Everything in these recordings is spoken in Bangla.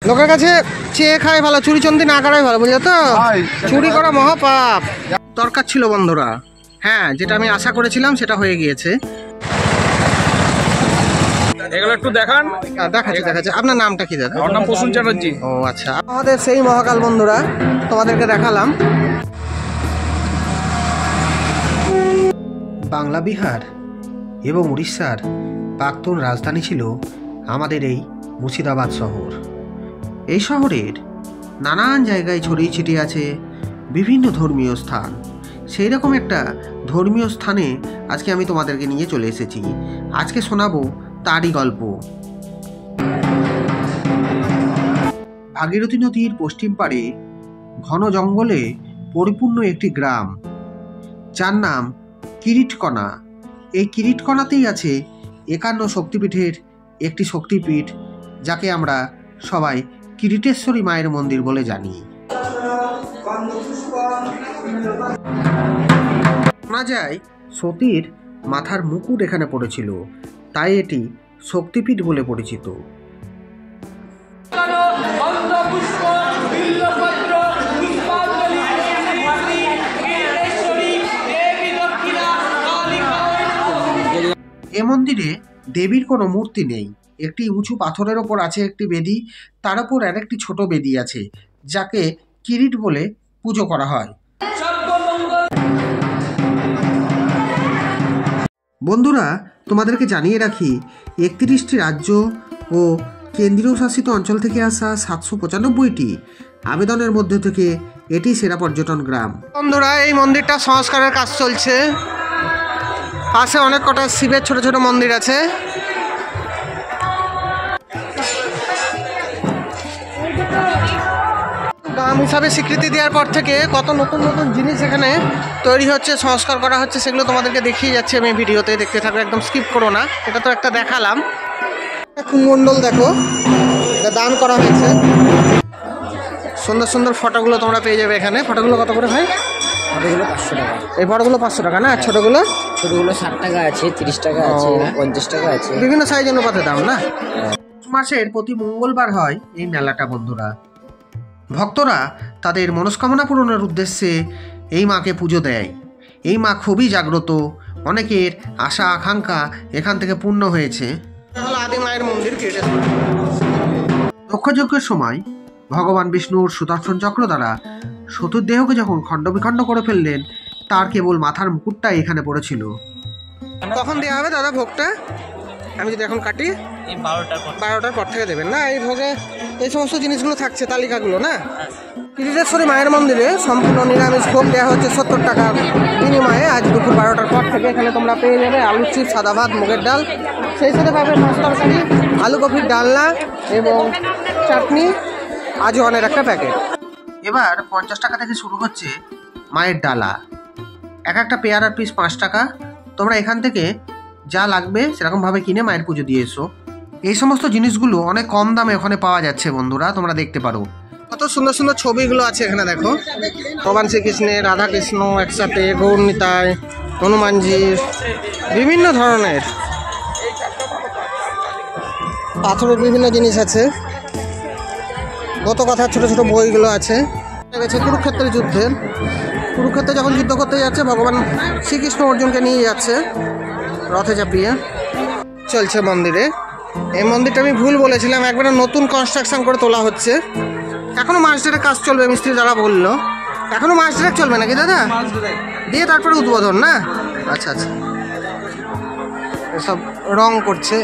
লোকের কাছে চেয়ে খায় ভালো, চুরি চন্দি না করাই ভালো, বুঝলে তো? চুরি করা মহাপাপ। দরকার ছিল বন্ধুরা, হ্যাঁ, যেটা আমি আশা করেছিলাম সেটা হয়ে গিয়েছে। এগুলো একটু দেখান। দেখাচ্ছে। আপনার নামটা কি দাদা? আমার নাম প্রসূন চ্যাটার্জি। ও আচ্ছা, আমাদের সেই মহাকাল বন্ধুরা তোমাদেরকে দেখালাম। বাংলা, বিহার এবং উড়িষ্যার প্রাক্তন রাজধানী ছিল আমাদের এই মুর্শিদাবাদ শহর। এই শহরের নানান জায়গায় ছড়িয়ে ছিটিয়ে আছে বিভিন্ন ধর্মীয় স্থান। সেই রকম একটা ধর্মীয় স্থানে আজকে আমি তোমাদেরকে নিয়ে চলে এসেছি। আজকে শোনাবো তারই গল্প। ভাগীরথী নদীর পশ্চিম পাড়ে ঘন জঙ্গলে পরিপূর্ণ একটি গ্রাম, যার নাম কিরিটকণা। এই কিরিটকণাতেই আছে 51 শক্তিপীঠের একটি শক্তিপীঠ, যাকে আমরা সবাই কিরিটেশ্বরী মায়ের মন্দির বলে জানি। শোনা যায় সতীর মাথার মুকুট এখানে পড়েছিল, তাই এটি শক্তিপীঠ বলে পরিচিত। এ মন্দিরে দেবীর কোনো মূর্তি নেই। একটি উঁচু পাথরের ওপর আছে একটি বেদী, তার উপর আরেকটি ছোট বেদী আছে, যাকে কিরিট বলে পুজো করা হয়। বন্ধুরা, তোমাদেরকে জানিয়ে রাখি, 31টি রাজ্য ও কেন্দ্রীয় শাসিত অঞ্চল থেকে আসা 795টি আবেদনের মধ্যে থেকে এটি সেরা পর্যটন গ্রাম। বন্ধুরা, এই মন্দিরটা সংস্কারের কাজ চলছে। পাশে অনেক কটা শিবের ছোট ছোট মন্দির আছে। গ্রাম হিসাবে স্বীকৃতি দেওয়ার পর থেকে কত নতুন নতুন জিনিস এখানে তৈরি হচ্ছে, সংস্কার করা হচ্ছে, সেগুলো তোমাদেরকে দেখিয়ে যাচ্ছি আমি ভিডিওতে। দেখতে থাকবে, একদম স্কিপ করো না। এটা তো একটা দেখালাম। কুমণ্ডল দেখো, এটা দান করা হয়েছে। সুন্দর সুন্দর ফটোগুলো তোমরা পেয়ে যাবে এখানে। ফটোগুলো কত করে ভাই? ফটোগুলো 500 টাকা। এই বড়গুলো 500 টাকা না? ছোটগুলো? ছোটগুলো 60 টাকা আছে, 30 টাকা আছে, 50 টাকা আছে। বিভিন্ন সাইজ অনুপাতে দাম না? মাসের প্রতি মঙ্গলবার হয় এই মেলাটা বন্ধুরা। ভক্তরা তাদের মনস্কামনা পূরণের উদ্দেশ্যে এই মাকে পুজো দেয়। এই মা খুবই জাগ্রত, অনেকের আশা আকাঙ্ক্ষা এখান থেকে পূর্ণ হয়েছে। আদি মায়ের মন্দির দক্ষযজ্ঞের সময় ভগবান বিষ্ণুর সুদর্শন চক্র দ্বারা সতীর দেহকে যখন খণ্ড বিখণ্ড করে ফেললেন, তার কেবল মাথার মুকুটটাই এখানে পড়েছিল। কখন দেওয়া হবে দাদা ভোগটা? আমি যদি এখন কাটি, 12টার পর থেকে দেবেন না? এই ভোগে এই সমস্ত জিনিসগুলো থাকছে, তালিকাগুলো না? কিরিটেশ্বরী মায়ের মন্দিরে সম্পূর্ণ নিরামিষ ভোগ দেওয়া হচ্ছে 70 টাকার বিনিময়ে। আজ দুপুর 12টার পর থেকে এখানে তোমরা পেয়ে যাবে আলুর চিপস, সাদা ভাত, মুগের ডাল, সেই সাথে পাবে মাছ তরকারি, আলু কপির ডালনা এবং চাটনি, আজওয়ানের একটা প্যাকেট। এবার 50 টাকা থেকে শুরু হচ্ছে মায়ের ডালা। একটা পেয়ারার পিস 5 টাকা। তোমরা এখান থেকে যা লাগবে সেরকমভাবে কিনে মায়ের পুজো দিয়ে এসো। এই সমস্ত জিনিসগুলো অনেক কম দামে ওখানে পাওয়া যাচ্ছে বন্ধুরা, তোমরা দেখতে পারো। কত সুন্দর সুন্দর ছবিগুলো আছে এখানে দেখো। ভগবান শ্রীকৃষ্ণের, রাধাকৃষ্ণ একসাথে, গৌর নিতাই, হনুমানজির, বিভিন্ন ধরনের পাথরের বিভিন্ন জিনিস আছে। গত কথার ছোট ছোট বইগুলো আছে। কুরুক্ষেত্রের যুদ্ধের, কুরুক্ষেত্রে যখন যুদ্ধ করতে যাচ্ছে ভগবান শ্রীকৃষ্ণ অর্জুনকে নিয়ে যাচ্ছে রথে চাপিয়ে। চলছে মন্দিরে। এই মন্দিরটা আমি ভুল বলেছিলাম, একবারে নতুন কনস্ট্রাকশন করে তোলা হচ্ছে। এখনো মাস দেড়েক কাজ চলবে, মিস্ত্রি দ্বারা বললো। এখনো মাস দেড়েক চলবে নাকি দাদা? দিয়ে তারপরে উদ্বোধন না? আচ্ছা আচ্ছা, এসব রং করছে।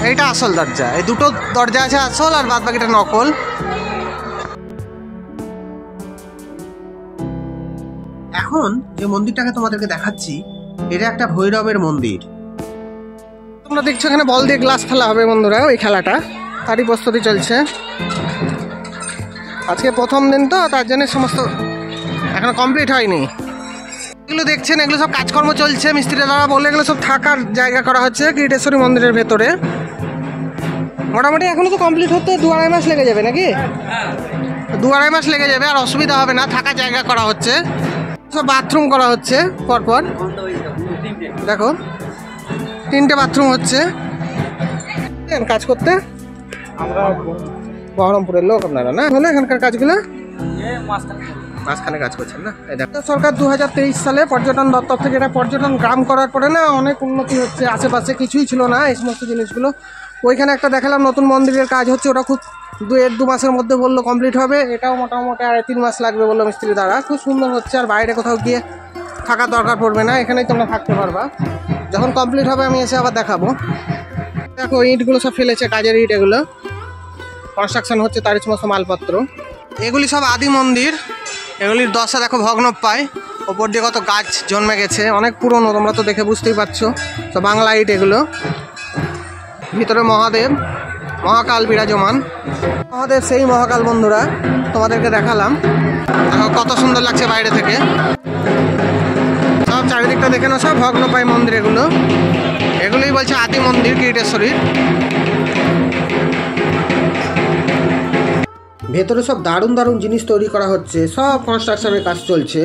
এইটা আসল দরজা, এই দুটো দরজা আছে আসল, আর বাদ বাকিটা নকল। এখন যে মন্দিরটাকে তোমাদেরকে দেখাচ্ছি, এটা একটা ভৈরবের মন্দির। তোমরা দেখছো এখানে বল দিয়ে গ্লাস খেলা হবে বন্ধুরা, ওই খেলাটা তারই প্রস্তুতি চলছে। আজকে প্রথম দিন তো, তার জন্য সমস্ত এখনো কমপ্লিট হয়নি। এগুলো দেখছেন, এগুলো সব কাজকর্ম চলছে মিস্ত্রি দ্বারা বলে। এগুলো সব থাকার জায়গা করা হচ্ছে কিরিটেশ্বরী মন্দিরের ভেতরে। মোটামুটি এখনো তো কমপ্লিট হতে 2-2.5 মাস লেগে যাবে নাকি? 2-2.5 মাস লেগে যাবে, আর অসুবিধা হবে না। থাকার জায়গা করা হচ্ছে, সব বাথরুম করা হচ্ছে পরপর। দেখো 3টে বাথরুম হচ্ছে। কাজ করতে? আমরা বহরমপুরের লোক আপনারা না? হলো এখানকার কাজগুলো মাঝখানে কাজ করছেন না? সরকার 2023 সালে পর্যটন দপ্তর থেকে এটা পর্যটন গ্রাম করার পরে না অনেক উন্নতি হচ্ছে। আশেপাশে কিছুই ছিল না এই সমস্ত জিনিসগুলো। ওইখানে একটা দেখালাম নতুন মন্দিরের কাজ হচ্ছে, ওটা খুব 1-2 মাসের মধ্যে বললো কমপ্লিট হবে। এটাও মোটামুটি 2.5-3 মাস লাগবে বললো মিস্ত্রি দ্বারা। খুব সুন্দর হচ্ছে, আর বাইরে কোথাও গিয়ে থাকার দরকার পড়বে না, এখানেই তোমরা থাকতে পারবা। যখন কমপ্লিট হবে আমি এসে আবার দেখাবো। দেখো ইটগুলো সব ফেলেছে, কাজের ইট, এগুলো কনস্ট্রাকশন হচ্ছে, তারই সমস্ত মালপত্র। এগুলি সব আদি মন্দির, এগুলির দশা দেখো ভগ্ন পায়। ওপর দিয়ে কত গাছ জন্মে গেছে, অনেক পুরনো, তোমরা তো দেখে বুঝতেই পারছো। তো বাংলা ইট এগুলো। ভিতরে মহাদেব, মহাকাল বিরাজমান। মহাদেব সেই মহাকাল বন্ধুরা, তোমাদেরকে দেখালাম। দেখো কত সুন্দর লাগছে বাইরে থেকে। সব চারিদিকটা দেখে নাও, সব ভগ্নপ্রায় মন্দির এগুলো। এগুলোই বলছে আদি মন্দির কিরিটেশ্বরীর। ভেতরে সব দারুণ দারুণ জিনিস তৈরি করা হচ্ছে, সব কনস্ট্রাকশনের কাজ চলছে।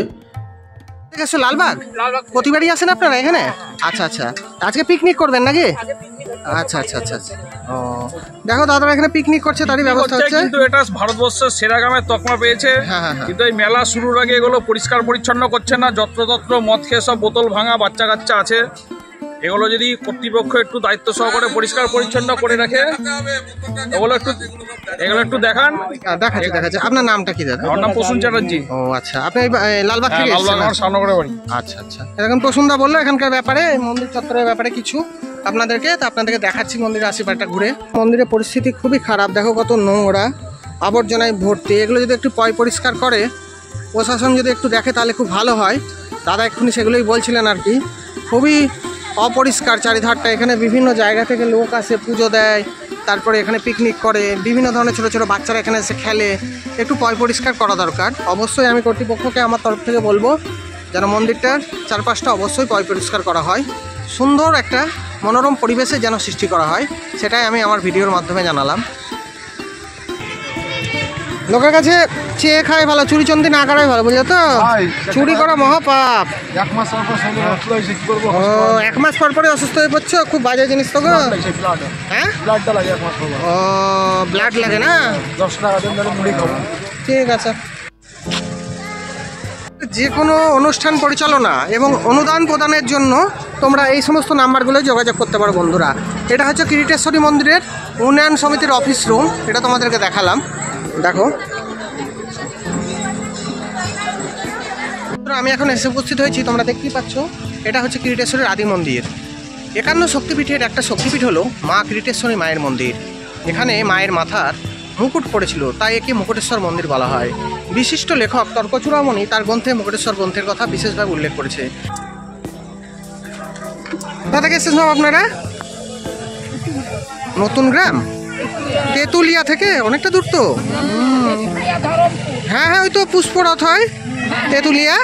লালবাগ প্রতিবারই আসেন আপনারা এখানে? আচ্ছা আচ্ছা, আজকে পিকনিক করবেন নাকি? আচ্ছা আচ্ছা আচ্ছা আচ্ছা। ও দেখো দাদারা এখানে পিকনিক করছে, তারই ব্যবস্থা হচ্ছে। কিন্তু এটা ভারতবর্ষের সেরা গ্রামের তকমা পেয়েছে। কিন্তু এই মেলা শুরুর আগে এগুলো পরিষ্কার পরিচ্ছন্ন করছে না, যত্রতত্র মদ খেয়ে সব বোতল ভাঙা বাচ্চা কাচ্চা আছে। এগুলো যদি কর্তৃপক্ষ একটু দায়িত্ব সহকারে পরিষ্কার পরিচ্ছন্ন করে রাখে, এগুলো একটু দেখান। দেখাচ্ছি দেখাচ্ছি। আপনার নামটা কি দাদা? আমার নাম প্রসূন চ্যাটার্জি। ও আচ্ছা, আপনি লালবাগ থেকে এসেছেন? আমার সামনগরে বাড়ি। আচ্ছা আচ্ছা। এরকম প্রসূনদা বললো এখানকার ব্যাপারে, মন্দির চত্বরের ব্যাপারে কিছু আপনাদেরকে দেখাচ্ছি। মন্দিরের আশেপাশটা ঘুরে। মন্দিরের পরিস্থিতি খুবই খারাপ, দেখো কত নোংরা, আবর্জনায় ভর্তি। এগুলো যদি একটু পরিষ্কার করে প্রশাসন যদি একটু দেখে তাহলে খুব ভালো হয়। দাদা এক্ষুনি সেগুলোই বলছিলেন আর কি। খুবই অপরিষ্কার চারিধারটা। এখানে বিভিন্ন জায়গা থেকে লোক আসে, পুজো দেয়, তারপরে এখানে পিকনিক করে, বিভিন্ন ধরনের ছোটো ছোটো বাচ্চারা এখানে এসে খেলে। একটু পরিষ্কার করা দরকার। অবশ্যই আমি কর্তৃপক্ষকে আমার তরফ থেকে বলবো যেন মন্দিরটার চারপাশটা অবশ্যই পরিষ্কার করা হয়, সুন্দর একটা মনোরম পরিবেশে যেন সৃষ্টি করা হয়, সেটাই আমি আমার ভিডিওর মাধ্যমে জানালাম। লোকের কাছে চেয়ে খায় ভালো, চুরি চন্দি না করাই ভালো, বুঝলো তো? চুরি করা মহাপাপ। 1 মাস পর পর শরীরে রক্ত হয়েছে, কি করবো? ও 1 মাস পর পরে অসুস্থ হয়ে পড়ছো? খুব বাজে জিনিস তো গো। হ্যাঁ, ব্লাডটা লাগে 1 মাস পর পর। ও ব্লাড লাগে না? 10 টাকা দেন, ধরে মুড়ি খাবো। ঠিক আছে। যে কোনো অনুষ্ঠান পরিচালনা এবং অনুদান প্রদানের জন্য তোমরা এই সমস্ত নাম্বারগুলো যোগাযোগ করতে পারো বন্ধুরা। এটা হচ্ছে কিরিটেশ্বরী মন্দিরের উন্নয়ন সমিতির অফিস রুম, এটা তোমাদেরকে দেখালাম। দেখো আমি এখন এসে উপস্থিত হয়েছি, তোমরা দেখতেই পাচ্ছ। এটা হচ্ছে কিরিটেশ্বরীর আদি মন্দির। 51 শক্তিপীঠের একটা শক্তিপীঠ হলো মা কিরিটেশ্বরী মায়ের মন্দির। এখানে মায়ের মাথার মুকুট পড়েছিল, তাই একে মুকুটেশ্বর মন্দির বলা হয়। বিশিষ্ট লেখক তর্কচূড়ামণি তার গ্রন্থে মুকুটেশ্বর গ্রন্থের কথা বিশেষভাবে উল্লেখ করেছে। দাদা কে এসেছেন আপনারা? নতুন গ্রাম তেঁতুলিয়া থেকে, অনেকটা দূর তো। হ্যাঁ হ্যাঁ, ওই তো পুষ্পরথ হয় তেঁতুলিয়া।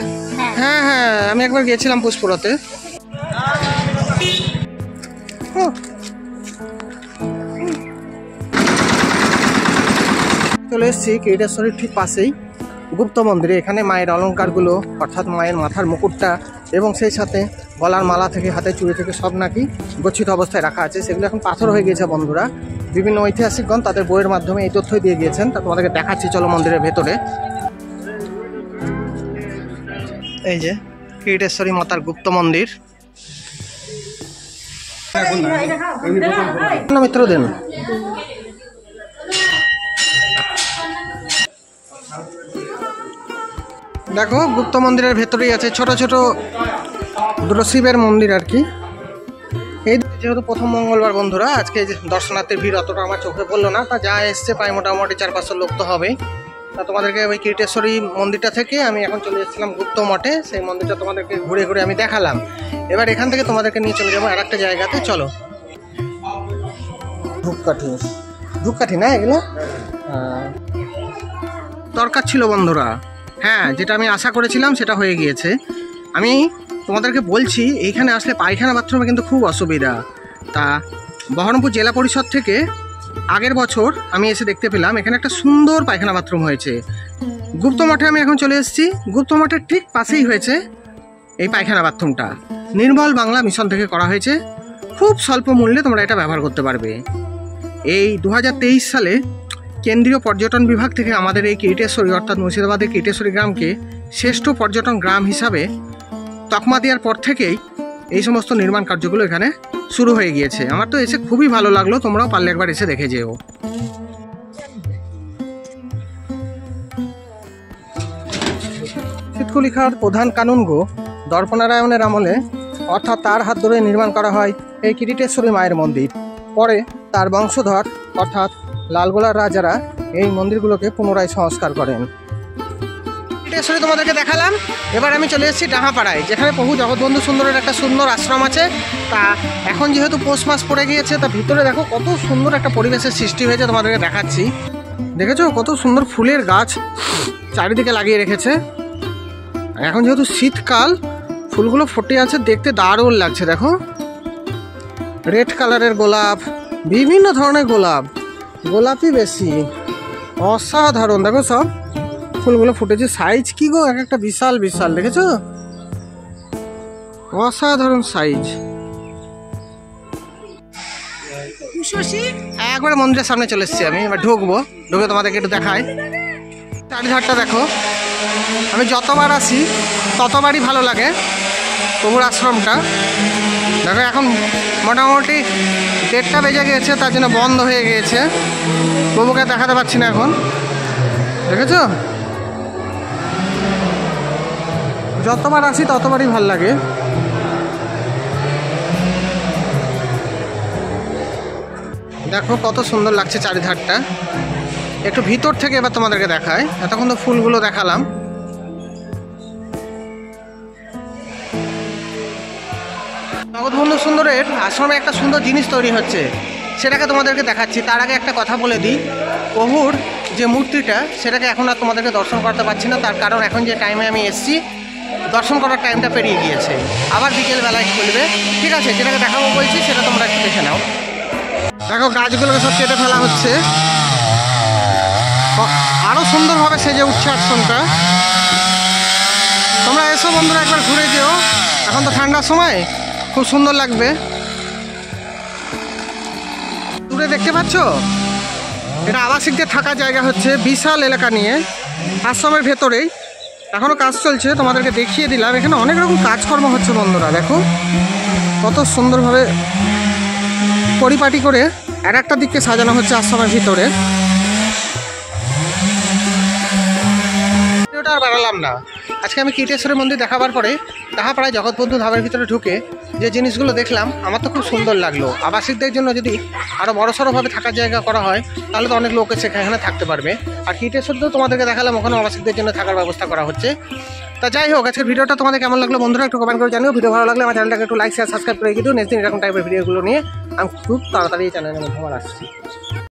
হ্যাঁ হ্যাঁ, আমি একবার গিয়েছিলাম পুষ্পরথে। চলে এসেছি কিরিটেশ্বরীর ঠিক পাশেই গুপ্ত মন্দিরে। এখানে মায়ের অলঙ্কারগুলো, অর্থাৎ মায়ের মাথার মুকুটটা এবং সেই সাথে গলার মালা থেকে হাতের চুড়ি থেকে সব নাকি গচ্ছিত অবস্থায় রাখা আছে। সেগুলো এখন পাথর হয়ে গিয়েছে বন্ধুরা। বিভিন্ন ঐতিহাসিকগণ তাদের বইয়ের মাধ্যমে এই তথ্যই দিয়ে গিয়েছেন। তা তোমাদেরকে দেখাচ্ছি, চলো মন্দিরের ভেতরে। এই যে কিরিটেশ্বরী মাতার গুপ্ত মন্দির। মিত্র দেন। দেখো গুপ্ত মন্দিরের ভেতরেই আছে ছোট ছোট দুটো শিবের মন্দির আর কি। এই যেহেতু প্রথম মঙ্গলবার বন্ধুরা, আজকে দর্শনার্থীর ভিড় অতটা আমার চোখে পড়লো না। তা যা এসছে প্রায় মোটামুটি 400-500 লোক তো হবেই। তা তোমাদেরকে ওই কিরিটেশ্বরী মন্দিরটা থেকে আমি এখন চলে এসেছিলাম গুপ্ত মঠে। সেই মন্দিরটা তোমাদেরকে ঘুরে ঘুরে আমি দেখালাম। এবার এখান থেকে তোমাদেরকে নিয়ে চলে যাবো আর একটা জায়গাতে। চলো। ধূপকাঠি না এগুলো? দরকার ছিল বন্ধুরা। হ্যাঁ, যেটা আমি আশা করেছিলাম সেটা হয়ে গিয়েছে। আমি তোমাদেরকে বলছি, এইখানে আসলে পায়খানা বাথরুমে কিন্তু খুব অসুবিধা। তা বহরমপুর জেলা পরিষদ থেকে আগের বছর আমি এসে দেখতে পেলাম এখানে একটা সুন্দর পায়খানা বাথরুম হয়েছে। গুপ্ত মঠে আমি এখন চলে এসেছি। গুপ্ত মঠের ঠিক পাশেই হয়েছে এই পায়খানা বাথরুমটা। নির্মল বাংলা মিশন থেকে করা হয়েছে। খুব স্বল্প মূল্যে তোমরা এটা ব্যবহার করতে পারবে। এই 2023 সালে কেন্দ্রীয় পর্যটন বিভাগ থেকে আমাদের এই কিরিটেশ্বরী অর্থাৎ মুর্শিদাবাদের কিরিটেশ্বরী গ্রামকে শ্রেষ্ঠ পর্যটন গ্রাম হিসাবে তকমা দেওয়ার পর থেকেই এই সমস্ত নির্মাণ কার্যগুলো এখানে শুরু হয়ে গিয়েছে। আমার তো এসে খুবই ভালো লাগলো, তোমরাও পারলে একবার এসে দেখে যেও। শীতকুলিখার প্রধান কানুনগো দর্পনারায়ণের আমলে অর্থাৎ তার হাত ধরে নির্মাণ করা হয় এই কিরিটেশ্বরী মায়ের মন্দির। পরে তার বংশধর অর্থাৎ লালগোলার রাজারা এই মন্দিরগুলোকে পুনরায় সংস্কার করেন। কিরিটেশ্বরী তোমাদেরকে দেখালাম, এবার আমি চলে এসেছি ডাহাপাড়ায়, যেখানে প্রভু জগৎবন্ধু সুন্দরের একটা সুন্দর আশ্রম আছে। তা এখন যেহেতু পৌষ মাস পড়ে গিয়েছে, তা ভিতরে দেখো কত সুন্দর একটা পরিবেশের সৃষ্টি হয়েছে, তোমাদেরকে দেখাচ্ছি। দেখেছো কত সুন্দর ফুলের গাছ চারিদিকে লাগিয়ে রেখেছে। এখন যেহেতু শীতকাল, ফুলগুলো ফুটে আছে, দেখতে দারুণ লাগছে। দেখো রেড কালারের গোলাপ, বিভিন্ন ধরনের গোলাপ, গোলাপই বেশি, অসাধারণ। দেখো সব ফুলগুলো ফুটেছে, সাইজ কি গো, এক একটা বিশাল বিশাল, দেখেছো অসাধারণ সাইজ। একবারে মন্দিরের সামনে চলে এসেছি আমি, এবার ঢুকবো, ঢুকে তোমাদেরকে একটু দেখাই। চারিধারটা দেখো, আমি যতবার আসি ততবারই ভালো লাগে প্রভুর আশ্রমটা। দেখো এখন মোটামুটি 1:30 বেজে গিয়েছে, তার জন্য বন্ধ হয়ে গিয়েছে, প্রভুকে দেখাতে পারছি না এখন। দেখেছো যতবার আসি ততবারই ভালো লাগে। দেখো কত সুন্দর লাগছে চারিধারটা। একটু ভিতর থেকে এবার তোমাদেরকে দেখায়, এতক্ষণ তো ফুলগুলো দেখালাম। জগৎবন্ধু সুন্দরের আশ্রমে একটা সুন্দর জিনিস তৈরি হচ্ছে, সেটাকে তোমাদেরকে দেখাচ্ছি। তার আগে একটা কথা বলে দিই, প্রভুর যে মূর্তিটা সেটাকে এখন আর তোমাদেরকে দর্শন করতে পারছি না, তার কারণ এখন যে টাইমে আমি এসেছি দর্শন করার টাইমটা পেরিয়ে গিয়েছে, আবার বিকেলবেলায় খুলবে। ঠিক আছে, যেটাকে দেখাবো বলছি সেটা তোমরা একটু দেখে নাও। দেখো গাছগুলোকে সব কেটে ফেলা হচ্ছে, আরও সুন্দরভাবে সেজে উঠছে আশ্রমটা। তোমরা এসো বন্ধুরা, একবার ঘুরে যেও, এখন তো ঠান্ডার সময়, খুব সুন্দর লাগবে। দূরে দেখতে পাচ্ছ, এটা আবাসিকদের থাকার জায়গা হচ্ছে, বিশাল এলাকা নিয়ে আশ্রমের ভেতরেই। এখনও কাজ চলছে, তোমাদেরকে দেখিয়ে দিলাম। এখানে অনেক রকম কাজকর্ম হচ্ছে বন্ধুরা, দেখো কত সুন্দরভাবে পরিপাটি করে আর একটা দিককে সাজানো হচ্ছে আশ্রমের ভিতরে। আর বাড়ালাম না, আজকে আমি কিরিটেশ্বরী মন্দির দেখাবার পরে ডাহাপাড়ায় জগৎবন্ধু ধামের ভিতরে ঢুকে যে জিনিসগুলো দেখলাম, আমার তো খুব সুন্দর লাগলো। আবাসিকদের জন্য যদি আরও বড়সড়ভাবে থাকার জায়গা করা হয়, তাহলে তো অনেক লোক সেখানে থাকতে পারবে। আর কিরিটেশ্বরীতেও তোমাদেরকে দেখালাম, ওখানে আবাসিকদের জন্য থাকার ব্যবস্থা করা হচ্ছে। তা যাই হোক, আজকের ভিডিওটা তোমাদের কেমন লাগলো বন্ধুরা একটু কমেন্ট করে জানিও। ভিডিও ভালো লাগলে আমার চ্যানেলটাকে একটু লাইক শেয়ার সাবস্ক্রাইব করে দিও। নেক্সট দিন এরকম টাইপের ভিডিওগুলো নিয়ে আমি খুব তাড়াতাড়ি চ্যানেলের মধ্যে আবার আসছি।